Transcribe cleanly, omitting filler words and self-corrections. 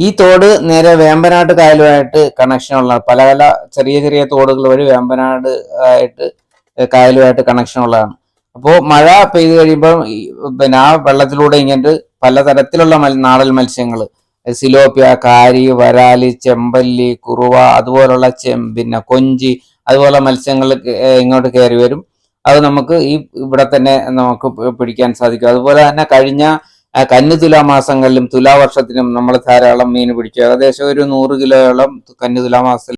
ഈ തോട് നേരെ വേമ്പനാട് കായലുമായിട്ട് കണക്ഷനുള്ള പല പല ചെറിയ ചെറിയ തോടുകൾ വഴി വേമ്പനാട് ആയിട്ട് കായലുമായിട്ട് കണക്ഷൻ ഉള്ളതാണ്. അപ്പോൾ മഴ പെയ്ത് കഴിയുമ്പോൾ പിന്നെ ആ വെള്ളത്തിലൂടെ ഇങ്ങോട്ട് പലതരത്തിലുള്ള നാടൻ മത്സ്യങ്ങൾ, സിലോപ്പിയ, കാരി, വരാലി, ചെമ്പല്ലി, കുറുവ, അതുപോലുള്ള പിന്നെ കൊഞ്ചി, അതുപോലെ മത്സ്യങ്ങൾ ഇങ്ങോട്ട് കയറി വരും. അത് നമുക്ക് ഇവിടെ തന്നെ നമുക്ക് പിടിക്കാൻ സാധിക്കും. അതുപോലെ തന്നെ കഴിഞ്ഞ കന്നി തുലാമാസങ്ങളിലും തുലാവർഷത്തിനും നമ്മൾ ധാരാളം മീൻ പിടിച്ചു. ഏകദേശം ഒരു 100 കിലോയോളം കന്നി തുലാമാസത്തിൽ